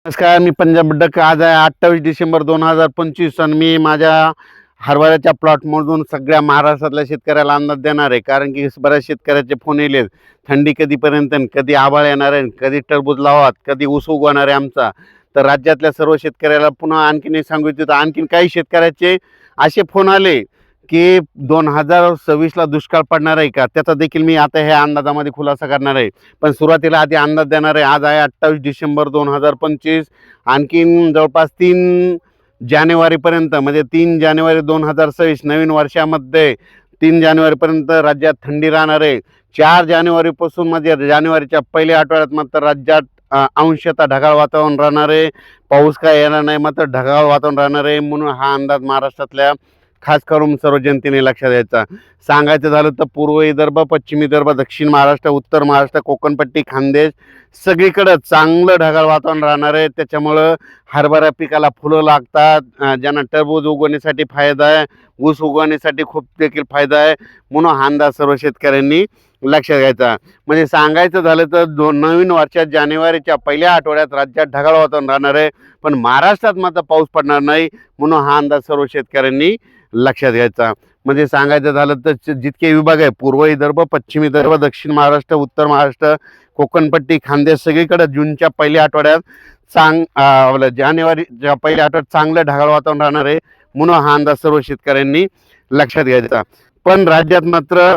नमस्कार, मी पंजाब डक. आज आहे 28 डिसेंबर 2025 आणि मी माझ्या हरभऱ्याच्या प्लॉटमधून सगळ्या महाराष्ट्रातल्या शेतकऱ्याला अंदाज देणार आहे. कारण की बऱ्याच शेतकऱ्याचे फोन येले, थंडी कधीपर्यंत, कधी आभाळ येणार आहे, कधी टरबूज लावात, कधी ऊस उगवणार आहे आमचा. तर राज्यातल्या सर्व शेतकऱ्याला पुन्हा आणखीन एक सांगू इच्छितो, आणखीन काही शेतकऱ्याचे असे फोन आले की 2026ला दुष्काळ पडणार आहे का, त्याचा देखील मी आता ह्या अंदाजामध्ये खुलासा करणार आहे. पण सुरुवातीला आधी अंदाज देणार आहे. आज आहे 28 डिसेंबर 2025. आणखीन जवळपास 3 जानेवारीपर्यंत, म्हणजे 3 जानेवारी 2026 नवीन वर्षामध्ये 3 जानेवारीपर्यंत राज्यात थंडी राहणार आहे. 4 जानेवारीपासून म्हणजे जानेवारीच्या पहिल्या आठवड्यात मात्र राज्यात अंशतः ढगाळ वातावरण राहणार आहे. पाऊस काय येणार नाही, मात्र ढगाळ वातावरण राहणार आहे. म्हणून हा अंदाज महाराष्ट्रातल्या खास करून सर्व जनतेने लक्षात द्यायचा. सांगायचं झालं तर पूर्व विदर्भ, पश्चिम विदर्भ, दक्षिण महाराष्ट्र, उत्तर महाराष्ट्र, कोकणपट्टी, खानदेश सगळीकडं चांगलं ढगाळ वातावरण राहणार आहे. त्याच्यामुळं हरभरा पिकाला फुलं लागतात. ज्यांना टरबूज उगवण्यासाठी फायदा आहे, ऊस उगवण्यासाठी खूप देखील फायदा आहे. म्हणून हा अंदाज सर्व शेतकऱ्यांनी लक्षात घ्यायचा. म्हणजे सांगायचं झालं तर नवीन वर्षात जानेवारीच्या पहिल्या आठवड्यात राज्यात ढगाळ वातावरण राहणार आहे, पण महाराष्ट्रात मात्र पाऊस पडणार नाही. म्हणून हा अंदाज सर्व शेतकऱ्यांनी लक्षात घ्यायचा. म्हणजे सांगायचं झालं तर जितके विभाग आहे, पूर्व विदर्भ, पश्चिम विदर्भ, दक्षिण महाराष्ट्र, उत्तर महाराष्ट्र, कोकणपट्टी, खानदेश सगळीकडे जूनच्या पहिल्या आठवड्यात जानेवारीच्या पहिल्या आठवड्यात चांगलं ढगाळ वातावरण राहणार आहे. म्हणून हा अंदाज सर्व शेतकऱ्यांनी लक्षात घ्यायचा. पण राज्यात मात्र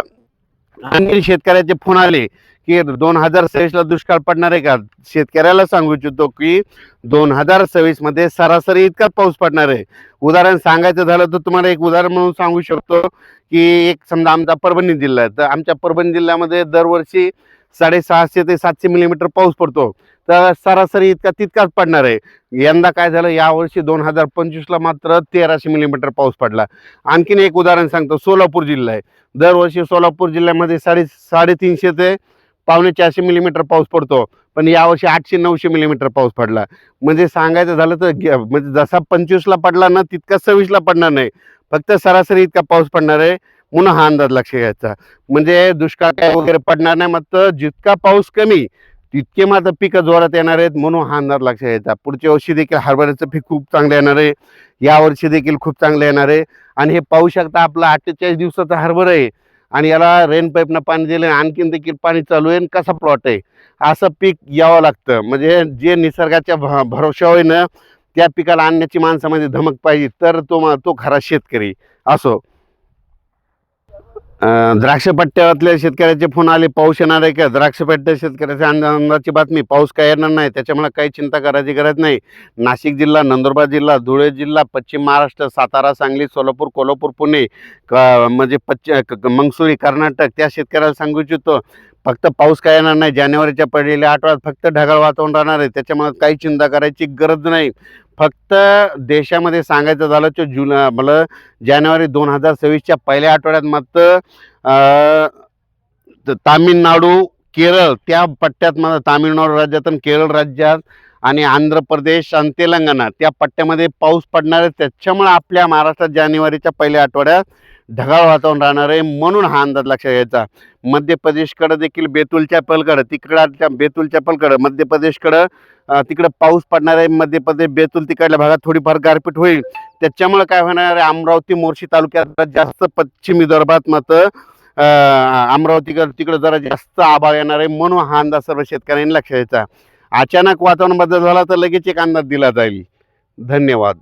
आणखी शेतकऱ्याचे फोन आले की 2026ला दुष्काळ पडणार आहे का. शेतकऱ्याला सांगू इच्छितो की 2026मध्ये सरासरी इतकाच पाऊस पडणार आहे. उदाहरण सांगायचं झालं तर तुम्हाला एक उदाहरण म्हणून सांगू शकतो की एक समजा आमचा परभणी जिल्हा आहे, तर आमच्या परभणी जिल्ह्यामध्ये दरवर्षी 650 ते 700 मिलीमीटर पाऊस पडतो. तर सरासरी तितकाच पडणार आहे. यंदा काय झालं, यावर्षी 2025ला मात्र 1300 मिलीमीटर पाऊस पडला. आणखीन एक उदाहरण सांगतो, सोलापूर जिल्हा आहे. दरवर्षी सोलापूर जिल्ह्यामध्ये 350 ते 450 मिलीमीटर पाऊस पडतो, पण यावर्षी 800-900 मिलीमीटर पाऊस पडला. म्हणजे सांगायचं झालं तर म्हणजे जसा 25ला पडला ना, तितका 26ला पडणार नाही, फक्त सरासरी इतका पाऊस पडणार आहे. म्हणून हा अंदाज लक्ष घ्यायचा. म्हणजे दुष्काळ काय वगैरे पडणार नाही, मात्र जितका पाऊस कमी तितके मात्र पिकं जोरात येणार आहेत. म्हणून हा अंदाज लक्ष घ्यायचा. पुढच्या वर्षी देखील हरभऱ्याचं पीक खूप चांगलं येणार आहे, यावर्षी देखील खूप चांगलं येणार आहे. आणि हे पाहू शकता, आपला 48 दिवसाचा हरभरा आहे आणि याला रेन पाईपनं पाणी दिलं, आणखीन देखील पाणी चालू आहे. कसा प्लॉट आहे, असं पीक यावं लागतं. म्हणजे जे निसर्गाच्या भरोशावर ना, त्या पिकाला आणण्याची माणसामध्ये धमक पाहिजे, तर तो खरा शेतकरी असो. द्राक्ष पट्ट्यातल्या शेतकऱ्याचे फोन आले, पाऊस येणार आहे का. द्राक्ष पट्ट्या शेतकऱ्याच्या अंदाजाची बातमी, पाऊस काय येणार नाही, त्याच्यामुळे काही चिंता करायची गरज नाही. नाशिक जिल्हा, नंदुरबार जिल्हा, धुळे जिल्हा, पश्चिम महाराष्ट्र, सातारा, सांगली, सोलापूर, कोल्हापूर, पुणे, म्हणजे मंगसुरी, कर्नाटक, त्या शेतकऱ्याला सांगू इच्छितो, फक्त पाऊस काय येणार नाही. जानेवारीच्या पहिल्या आठवड्यात फक्त ढगाळ वातावरण राहणार आहे, त्याच्यामुळे काही चिंता करायची गरज नाही. फक्त देशामध्ये सांगायचं झालं तर मला जानेवारी 2026च्या पहिल्या आठवड्यात मात्र तामिळनाडू, केरळ त्या पट्ट्यात, मला तामिळनाडू राज्यात आणि केरळ राज्यात आणि आंध्र प्रदेश आणि तेलंगणा त्या पट्ट्यामध्ये पाऊस पडणार आहे. त्याच्यामुळे आपल्या महाराष्ट्रात जानेवारीच्या पहिल्या आठवड्यात ढगाळ वातावरण राहणार आहे. म्हणून हा अंदाज लक्षात घ्यायचा. मध्य प्रदेशकडं देखील बेतूलच्या पलकडं, तिकडच्या बेतूलच्या पलकडं मध्य प्रदेशकडं तिकडं पाऊस पडणार आहे. मध्य प्रदेश, बेतूल तिकडल्या भागात थोडीफार गारपीट होईल. त्याच्यामुळे काय होणार आहे, अमरावती, मोर्शी तालुक्यात जास्त, पश्चिम विदर्भात मात्र अमरावतीकडे तिकडं जरा जास्त आभाळ येणार आहे. म्हणून हा अंदाज सर्व शेतकऱ्यांनी लक्षात घ्यायचा. अचानक वातावरण बदल झाला तर लगेच एक अंदाज दिला जाईल. धन्यवाद.